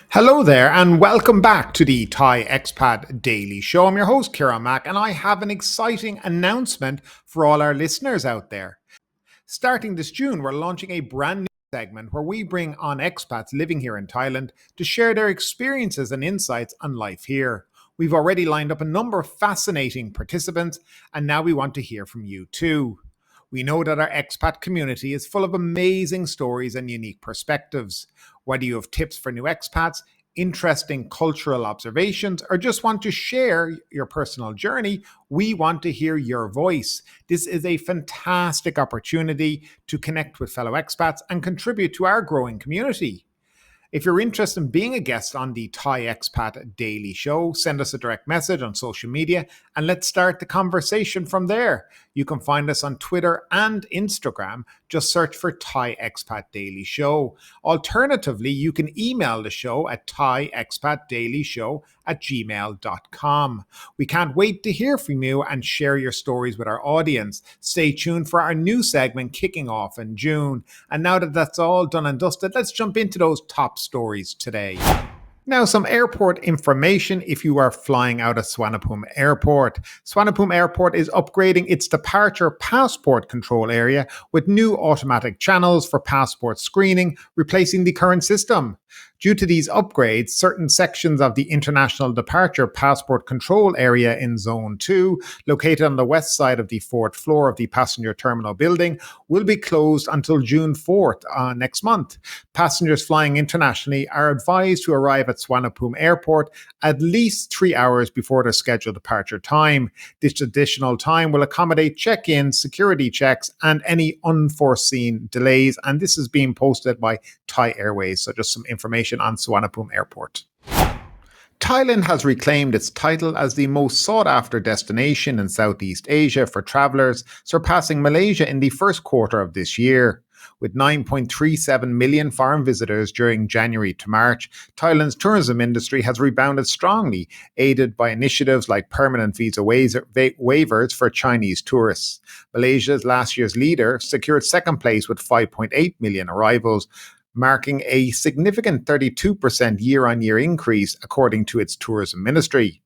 Hello there, and welcome back to the Thai Expat Daily Show. I'm your host, Kira Mack, and I have an exciting announcement for all our listeners out there. Starting this June, we're launching a brand new segment where we bring on expats living here in Thailand to share their experiences and insights on life here. We've already lined up a number of fascinating participants, and now we want to hear from you too. We know that our expat community is full of amazing stories and unique perspectives. Whether you have tips for new expats, interesting cultural observations, or just want to share your personal journey, we want to hear your voice. This is a fantastic opportunity to connect with fellow expats and contribute to our growing community. If you're interested in being a guest on the Thai Expat Daily Show, send us a direct message on social media and let's start the conversation from there. You can find us on Twitter and Instagram. Just search for Thai Expat Daily Show. Alternatively, you can email the show at thaiexpatdailyshow@gmail.com. We can't wait to hear from you and share your stories with our audience. Stay tuned for our new segment kicking off in June. And now that that's all done and dusted, let's jump into those top stories today. Now, some airport information if you are flying out of Suvarnabhumi Airport. Suvarnabhumi Airport is upgrading its departure passport control area with new automatic channels for passport screening, replacing the current system. Due to these upgrades, certain sections of the International Departure Passport Control Area in Zone 2, located on the west side of the fourth floor of the passenger terminal building, will be closed until June 4th next month. Passengers flying internationally are advised to arrive at Suvarnabhumi Airport at least 3 hours before their scheduled departure time. This additional time will accommodate check-ins, security checks, and any unforeseen delays, and this is being posted by Thai Airways, so just some information on Suvarnabhumi Airport. Thailand has reclaimed its title as the most sought-after destination in Southeast Asia for travellers, surpassing Malaysia in the first quarter of this year. With 9.37 million foreign visitors during January to March, Thailand's tourism industry has rebounded strongly, aided by initiatives like permanent visa waivers for Chinese tourists. Malaysia's last year's leader secured second place with 5.8 million arrivals, marking a significant 32% year-on-year increase according to its tourism ministry.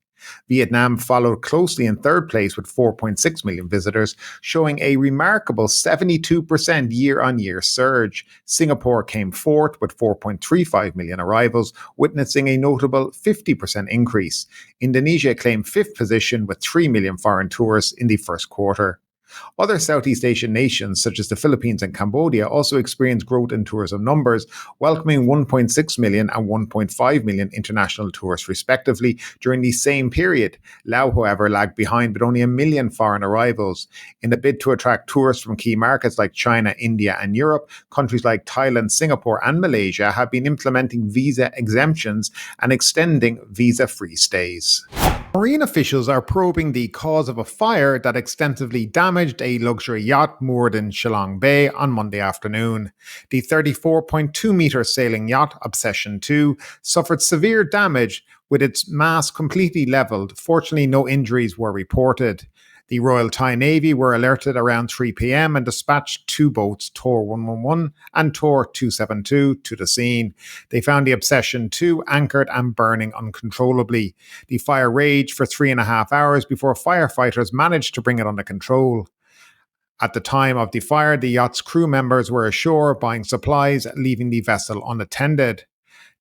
Vietnam followed closely in third place with 4.6 million visitors, showing a remarkable 72% year-on-year surge. Singapore came fourth with 4.35 million arrivals, witnessing a notable 50% increase. Indonesia claimed fifth position with 3 million foreign tourists in the first quarter. Other Southeast Asian nations, such as the Philippines and Cambodia, also experienced growth in tourism numbers, welcoming 1.6 million and 1.5 million international tourists respectively during the same period. Laos, however, lagged behind with only 1 million foreign arrivals. In a bid to attract tourists from key markets like China, India, and Europe, countries like Thailand, Singapore, and Malaysia have been implementing visa exemptions and extending visa-free stays. Marine officials are probing the cause of a fire that extensively damaged a luxury yacht moored in Chalong Bay on Monday afternoon. The 34.2-metre sailing yacht, Obsession 2, suffered severe damage with its mast completely levelled. Fortunately, no injuries were reported. The Royal Thai Navy were alerted around 3 p.m. and dispatched two boats, Tor 111 and Tor 272, to the scene. They found the Obsession 2 anchored and burning uncontrollably. The fire raged for 3.5 hours before firefighters managed to bring it under control. At the time of the fire, the yacht's crew members were ashore buying supplies, leaving the vessel unattended.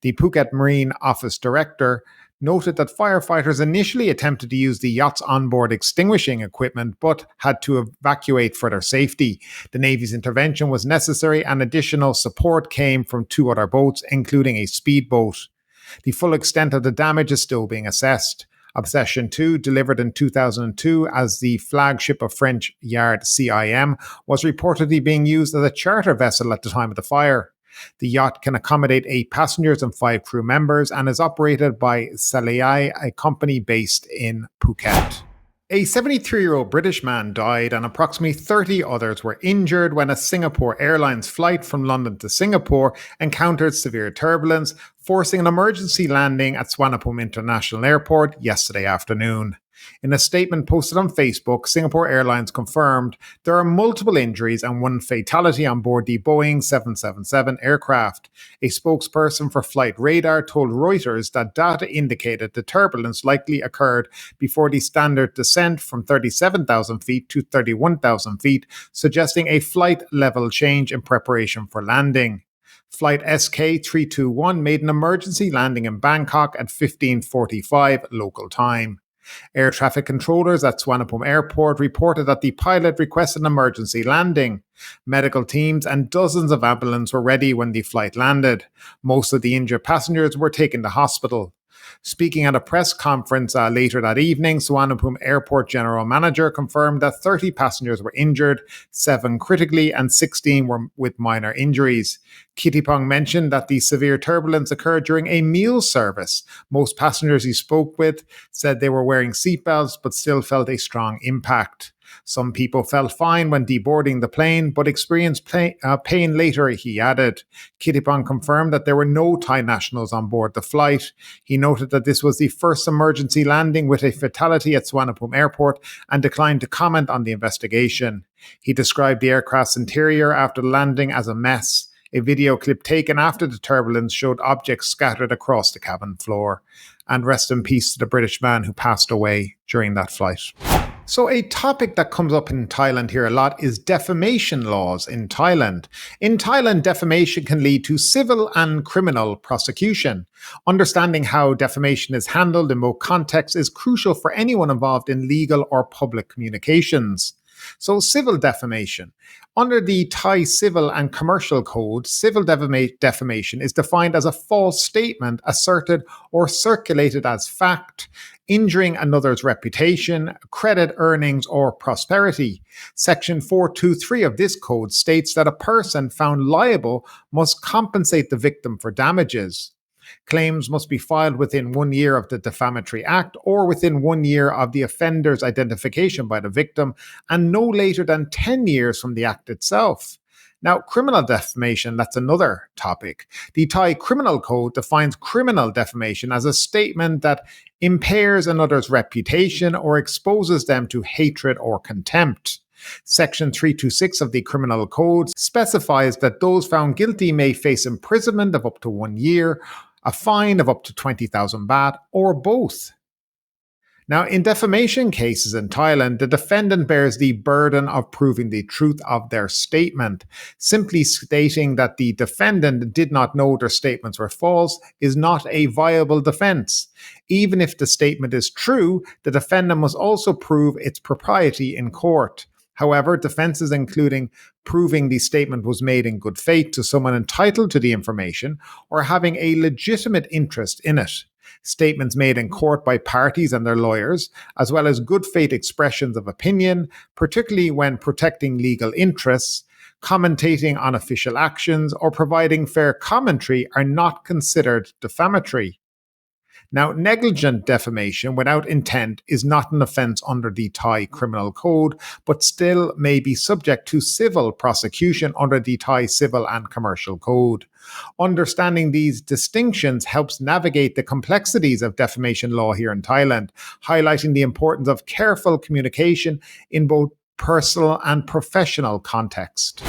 The Phuket Marine Office Director noted that firefighters initially attempted to use the yacht's onboard extinguishing equipment but had to evacuate for their safety. The Navy's intervention was necessary and additional support came from two other boats, including a speedboat. The full extent of the damage is still being assessed. Obsession 2, delivered in 2002 as the flagship of French yard CIM, was reportedly being used as a charter vessel at the time of the fire. The yacht can accommodate 8 passengers and 5 crew members and is operated by Salai, a company based in Phuket. A 73-year-old British man died and approximately 30 others were injured when a Singapore Airlines flight from London to Singapore encountered severe turbulence, forcing an emergency landing at Suvarnabhumi International Airport yesterday afternoon. In a statement posted on Facebook, Singapore Airlines confirmed there are multiple injuries and one fatality on board the Boeing 777 aircraft. A spokesperson for Flight Radar told Reuters that data indicated the turbulence likely occurred before the standard descent from 37,000 feet to 31,000 feet, suggesting a flight level change in preparation for landing. Flight SK321 made an emergency landing in Bangkok at 15:45 local time. Air traffic controllers at Suvarnabhumi Airport reported that the pilot requested an emergency landing. Medical teams and dozens of ambulances were ready when the flight landed. Most of the injured passengers were taken to hospital. Speaking at a press conference later that evening, Suvarnabhumi Airport General Manager confirmed that 30 passengers were injured, 7 critically and 16 were with minor injuries. Kittipong mentioned that the severe turbulence occurred during a meal service. Most passengers he spoke with said they were wearing seatbelts but still felt a strong impact. Some people felt fine when deboarding the plane, but experienced pain later, he added. Kittipong confirmed that there were no Thai nationals on board the flight. He noted that this was the first emergency landing with a fatality at Suvarnabhumi Airport and declined to comment on the investigation. He described the aircraft's interior after landing as a mess. A video clip taken after the turbulence showed objects scattered across the cabin floor. And rest in peace to the British man who passed away during that flight. So a topic that comes up in Thailand here a lot is defamation laws in Thailand. In Thailand, defamation can lead to civil and criminal prosecution. Understanding how defamation is handled in both contexts is crucial for anyone involved in legal or public communications. So civil defamation. Under the Thai Civil and Commercial Code, civil defamation is defined as a false statement asserted or circulated as fact, injuring another's reputation, credit, earnings, or prosperity. Section 423 of this code states that a person found liable must compensate the victim for damages. Claims must be filed within 1 year of the defamatory act or within 1 year of the offender's identification by the victim and no later than 10 years from the act itself. Now, criminal defamation, that's another topic. The Thai Criminal Code defines criminal defamation as a statement that impairs another's reputation or exposes them to hatred or contempt. Section 326 of the Criminal Code specifies that those found guilty may face imprisonment of up to 1 year, a fine of up to 20,000 baht, or both. Now, in defamation cases in Thailand, the defendant bears the burden of proving the truth of their statement. Simply stating that the defendant did not know their statements were false is not a viable defense. Even if the statement is true, the defendant must also prove its propriety in court. However, defenses including proving the statement was made in good faith to someone entitled to the information or having a legitimate interest in it. Statements made in court by parties and their lawyers, as well as good faith expressions of opinion, particularly when protecting legal interests, commentating on official actions, or providing fair commentary are not considered defamatory. Now, negligent defamation without intent is not an offence under the Thai Criminal Code, but still may be subject to civil prosecution under the Thai Civil and Commercial Code. Understanding these distinctions helps navigate the complexities of defamation law here in Thailand, highlighting the importance of careful communication in both personal and professional context.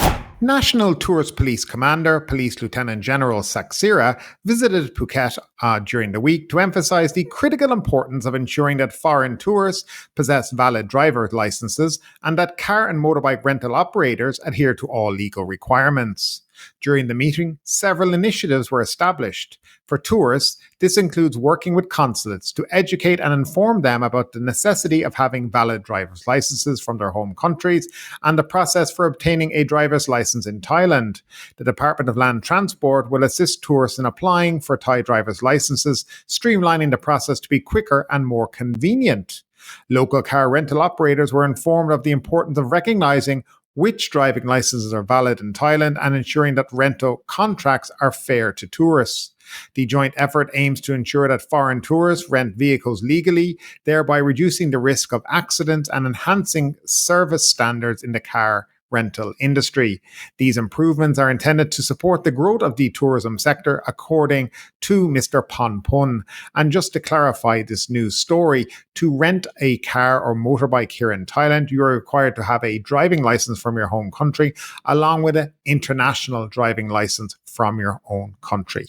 National Tourist Police Commander, Police Lieutenant General Saxira, visited Phuket during the week to emphasize the critical importance of ensuring that foreign tourists possess valid driver's licenses and that car and motorbike rental operators adhere to all legal requirements. During the meeting, several initiatives were established. For tourists, this includes working with consulates to educate and inform them about the necessity of having valid driver's licenses from their home countries and the process for obtaining a driver's license in Thailand. The Department of Land Transport will assist tourists in applying for Thai driver's licenses, streamlining the process to be quicker and more convenient. Local car rental operators were informed of the importance of recognizing which driving licenses are valid in Thailand and ensuring that rental contracts are fair to tourists. The joint effort aims to ensure that foreign tourists rent vehicles legally, thereby reducing the risk of accidents and enhancing service standards in the car rental industry. These improvements are intended to support the growth of the tourism sector, according to Mr. Ponpun. And just to clarify this news story, to rent a car or motorbike here in Thailand, you are required to have a driving license from your home country, along with an international driving license from your own country.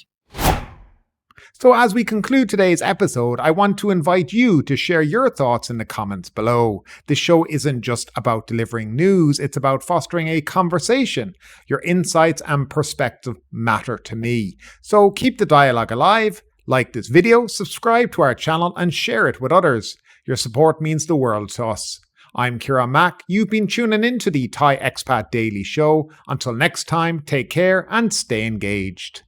So as we conclude today's episode, I want to invite you to share your thoughts in the comments below. The show isn't just about delivering news, it's about fostering a conversation. Your insights and perspective matter to me. So keep the dialogue alive, like this video, subscribe to our channel and share it with others. Your support means the world to us. I'm Kira Mack. You've been tuning in to the Thai Expat Daily Show. Until next time, take care and stay engaged.